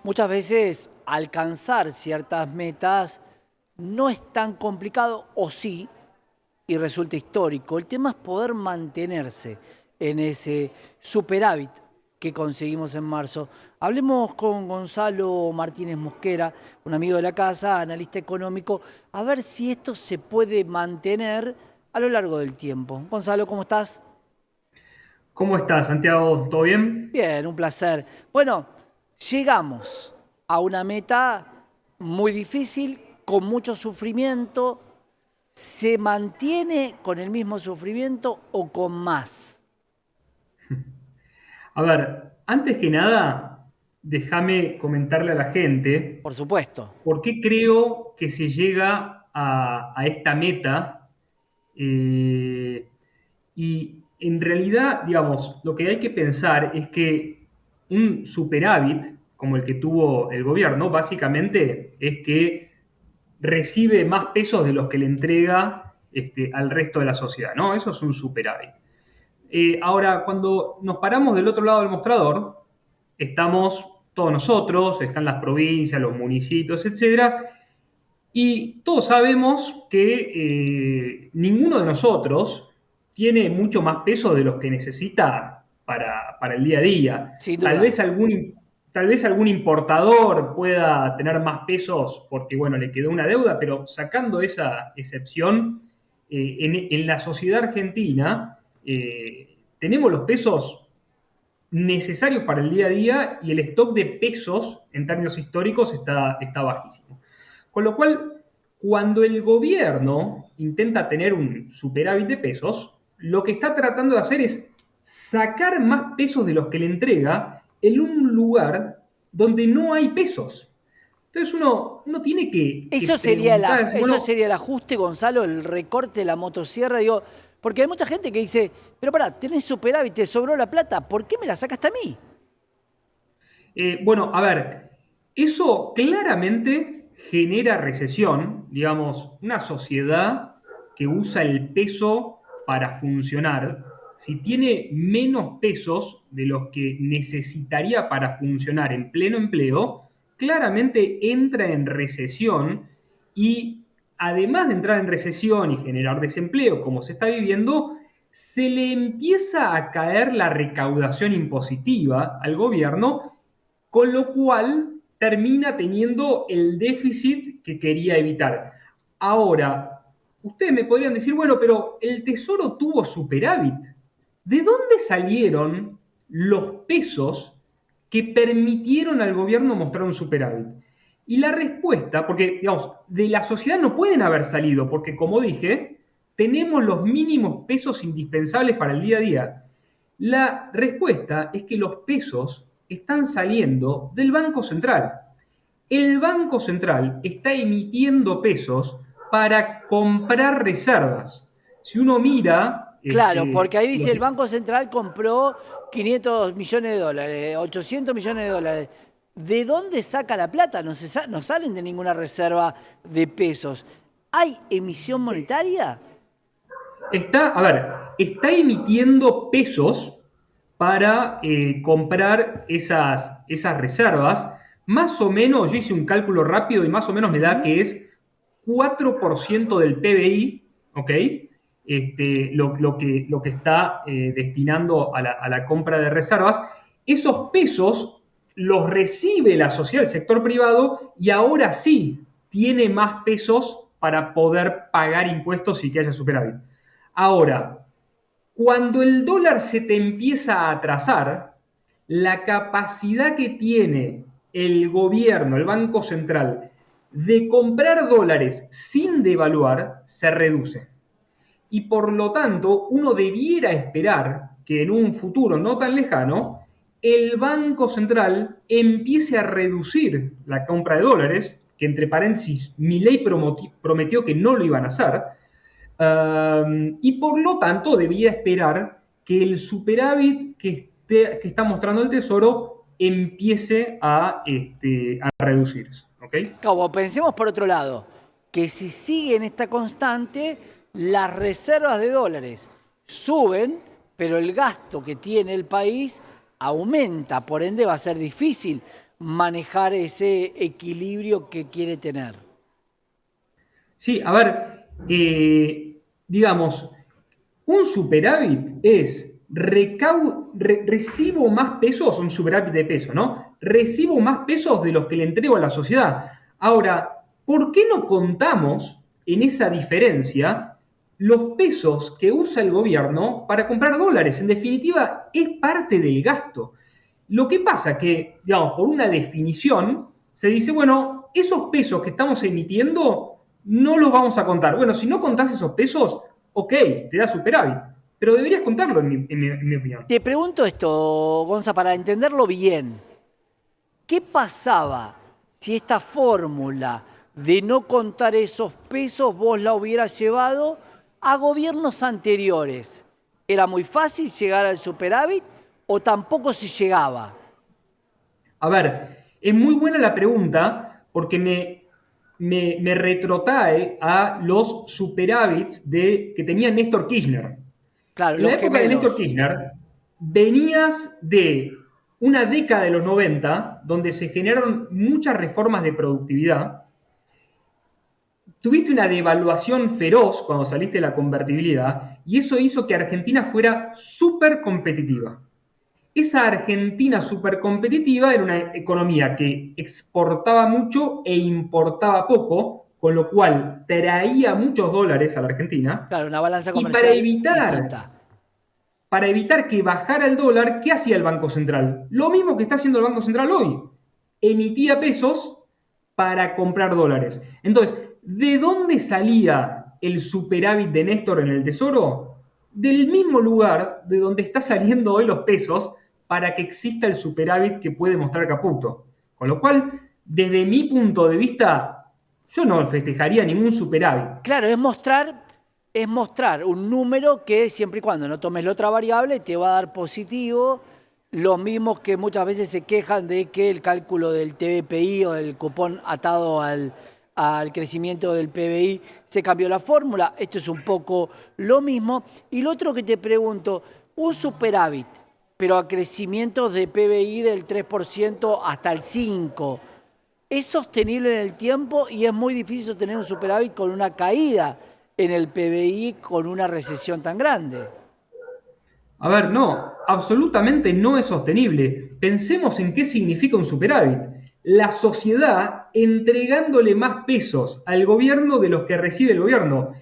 Muchas veces alcanzar ciertas metas no es tan complicado, o sí, y resulta histórico. El tema es poder mantenerse en ese superávit que conseguimos en marzo. Hablemos con Gonzalo Martínez Mosquera, un amigo de la casa, analista económico, a ver si esto se puede mantener a lo largo del tiempo. Gonzalo, ¿cómo estás? ¿Cómo estás, Santiago? ¿Todo bien? Bien, un placer. Bueno, llegamos a una meta muy difícil, con mucho sufrimiento. ¿Se mantiene con el mismo sufrimiento o con más? A ver, antes que nada, déjame comentarle a la gente Por supuesto. por qué creo que se llega a esta meta. Y en realidad, digamos, lo que hay que pensar es que un superávit, como el que tuvo el gobierno, básicamente es que recibe más pesos de los que le entrega al resto de la sociedad, ¿no? Eso es un superávit. Ahora, cuando nos paramos del otro lado del mostrador, estamos todos nosotros, están las provincias, los municipios, etcétera, y todos sabemos que ninguno de nosotros tiene mucho más peso de los que necesita para el día a día. Sin Tal duda. vez tal vez algún importador pueda tener más pesos porque, bueno, le quedó una deuda, pero sacando esa excepción, en la sociedad argentina tenemos los pesos necesarios para el día a día y el stock de pesos en términos históricos está bajísimo. Con lo cual, cuando el gobierno intenta tener un superávit de pesos, lo que está tratando de hacer es sacar más pesos de los que le entrega en un lugar donde no hay pesos. Entonces uno tiene que preguntar, Eso bueno, sería el ajuste, Gonzalo, el recorte de la motosierra. Digo, porque hay mucha gente que dice, pero pará, tenés superávit, te sobró la plata, ¿por qué me la sacaste a mí? bueno, a ver, eso claramente genera recesión, digamos, una sociedad que usa el peso para funcionar, si tiene menos pesos de los que necesitaría para funcionar en pleno empleo, claramente entra en recesión y además de entrar en recesión y generar desempleo, como se está viviendo, se le empieza a caer la recaudación impositiva al gobierno, con lo cual termina teniendo el déficit que quería evitar. Ahora, ustedes me podrían decir, bueno, pero el Tesoro tuvo superávit. ¿De dónde salieron los pesos que permitieron al gobierno mostrar un superávit? Y la respuesta, porque digamos, de la sociedad no pueden haber salido, porque como dije, tenemos los mínimos pesos indispensables para el día a día. La respuesta es que los pesos están saliendo del Banco Central. El Banco Central está emitiendo pesos para comprar reservas. Si uno mira, Claro, porque ahí dice el Banco Central compró 500 millones de dólares, 800 millones de dólares. ¿De dónde saca la plata? No salen de ninguna reserva de pesos. ¿Hay emisión monetaria? a ver, está emitiendo pesos para comprar esas reservas. Más o menos, yo hice un cálculo rápido y más o menos me da Ujú. que es 4% del PBI, ¿ok? Lo que está destinando a la compra de reservas. Esos pesos los recibe la sociedad, el sector privado, y ahora sí tiene más pesos para poder pagar impuestos y que haya superávit. Ahora, cuando el dólar se te empieza a atrasar, la capacidad que tiene el gobierno, el Banco Central, de comprar dólares sin devaluar se reduce. Y por lo tanto, uno debiera esperar que en un futuro no tan lejano, el Banco Central empiece a reducir la compra de dólares, que entre paréntesis, Milei prometió que no lo iban a hacer, y por lo tanto debía esperar que el superávit que está mostrando el Tesoro empiece a reducirse. ¿Ok? Como pensemos por otro lado, que si sigue en esta constante, las reservas de dólares suben, pero el gasto que tiene el país aumenta, por ende va a ser difícil manejar ese equilibrio que quiere tener. Sí, a ver, digamos, un superávit es recibo más pesos, un superávit de peso, ¿no? Recibo más pesos de los que le entrego a la sociedad. Ahora, ¿por qué no contamos en esa diferencia los pesos que usa el gobierno para comprar dólares? En definitiva, es parte del gasto. Lo que pasa que, digamos, por una definición, se dice, bueno, esos pesos que estamos emitiendo no los vamos a contar. Bueno, si no contás esos pesos, ok, te da superávit, pero deberías contarlo, en mi opinión. Te pregunto esto, Gonza, para entenderlo bien. ¿Qué pasaba si esta fórmula de no contar esos pesos vos la hubieras llevado a gobiernos anteriores? ¿Era muy fácil llegar al superávit o tampoco se llegaba? A ver, es muy buena la pregunta porque me retrotrae a los superávits que tenía Néstor Kirchner. Claro, En la los época de Néstor gemelos. Kirchner, venías de una década de los 90 donde se generaron muchas reformas de productividad. Tuviste una devaluación feroz cuando saliste de la convertibilidad y eso hizo que Argentina fuera súper competitiva. Esa Argentina súper competitiva era una economía que exportaba mucho e importaba poco, con lo cual traía muchos dólares a la Argentina. Claro, una balanza Y comercial distinta. para evitar que bajara el dólar, ¿qué hacía el Banco Central? Lo mismo que está haciendo el Banco Central hoy. Emitía pesos para comprar dólares. Entonces, ¿de dónde salía el superávit de Néstor en el Tesoro? Del mismo lugar de donde está saliendo hoy los pesos para que exista el superávit que puede mostrar Caputo. Con lo cual, desde mi punto de vista, yo no festejaría ningún superávit. Claro, es mostrar un número que siempre y cuando no tomes la otra variable te va a dar positivo. Los mismos que muchas veces se quejan de que el cálculo del TBPI o del cupón atado al crecimiento del PBI se cambió la fórmula. Esto es un poco lo mismo. Y lo otro que te pregunto, un superávit, pero a crecimientos de PBI del 3% hasta el 5%. Es sostenible en el tiempo y es muy difícil tener un superávit con una caída en el PBI con una recesión tan grande. A ver, no, absolutamente no es sostenible. Pensemos en qué significa un superávit. La sociedad entregándole más pesos al gobierno de los que recibe el gobierno.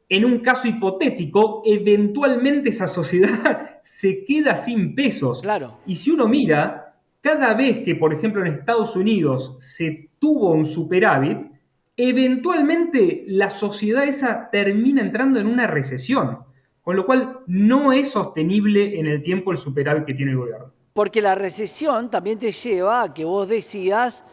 En un caso hipotético, eventualmente esa sociedad se queda sin pesos. Claro. Y si uno mira, cada vez que, por ejemplo, en Estados Unidos se tuvo un superávit, eventualmente la sociedad esa termina entrando en una recesión. Con lo cual, no es sostenible en el tiempo el superávit que tiene el gobierno. Porque la recesión también te lleva a que vos decidas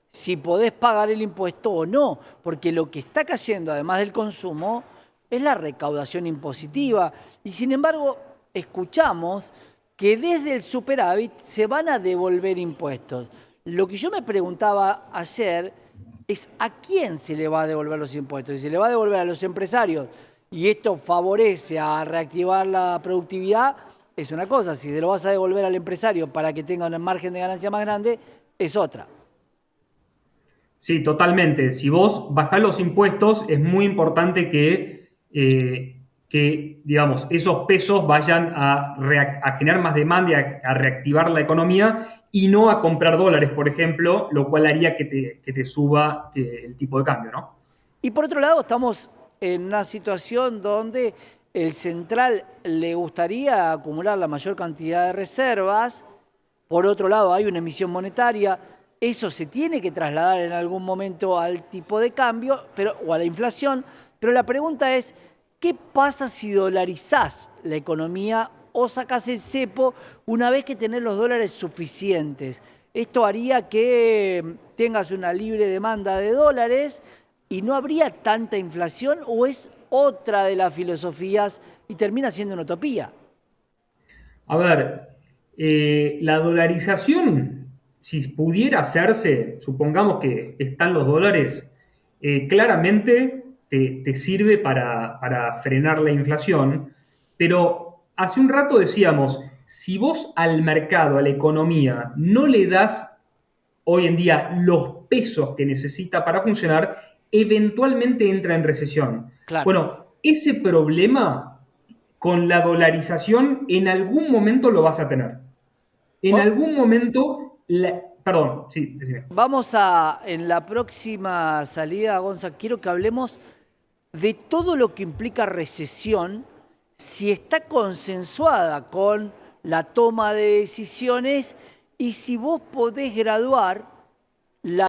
si podés pagar el impuesto o no. Porque lo que está cayendo, además del consumo, es la recaudación impositiva. Y sin embargo, escuchamos que desde el superávit se van a devolver impuestos. Lo que yo me preguntaba ayer es a quién se le va a devolver los impuestos. Si se le va a devolver a los empresarios y esto favorece a reactivar la productividad, es una cosa. Si se lo vas a devolver al empresario para que tenga un margen de ganancia más grande, es otra. Sí, totalmente. Si vos bajás los impuestos, es muy importante que digamos, esos pesos vayan a generar más demanda y a reactivar la economía y no a comprar dólares, por ejemplo, lo cual haría que te suba el tipo de cambio, ¿no? Y por otro lado, estamos en una situación donde el central le gustaría acumular la mayor cantidad de reservas. Por otro lado, hay una emisión monetaria. Eso se tiene que trasladar en algún momento al tipo de cambio o a la inflación. Pero la pregunta es, ¿qué pasa si dolarizás la economía o sacás el cepo una vez que tenés los dólares suficientes? Esto haría que tengas una libre demanda de dólares y no habría tanta inflación, o es otra de las filosofías y termina siendo una utopía. A ver, la dolarización, si pudiera hacerse, supongamos que están los dólares, claramente te sirve para frenar la inflación, pero hace un rato decíamos, si vos al mercado, a la economía, no le das hoy en día los pesos que necesita para funcionar, eventualmente entra en recesión. Claro. Bueno, ese problema con la dolarización en algún momento lo vas a tener. En Vos- algún momento, perdón, sí, decime. Vamos a, en la próxima salida, Gonza, quiero que hablemos de todo lo que implica recesión, si está consensuada con la toma de decisiones y si vos podés graduar la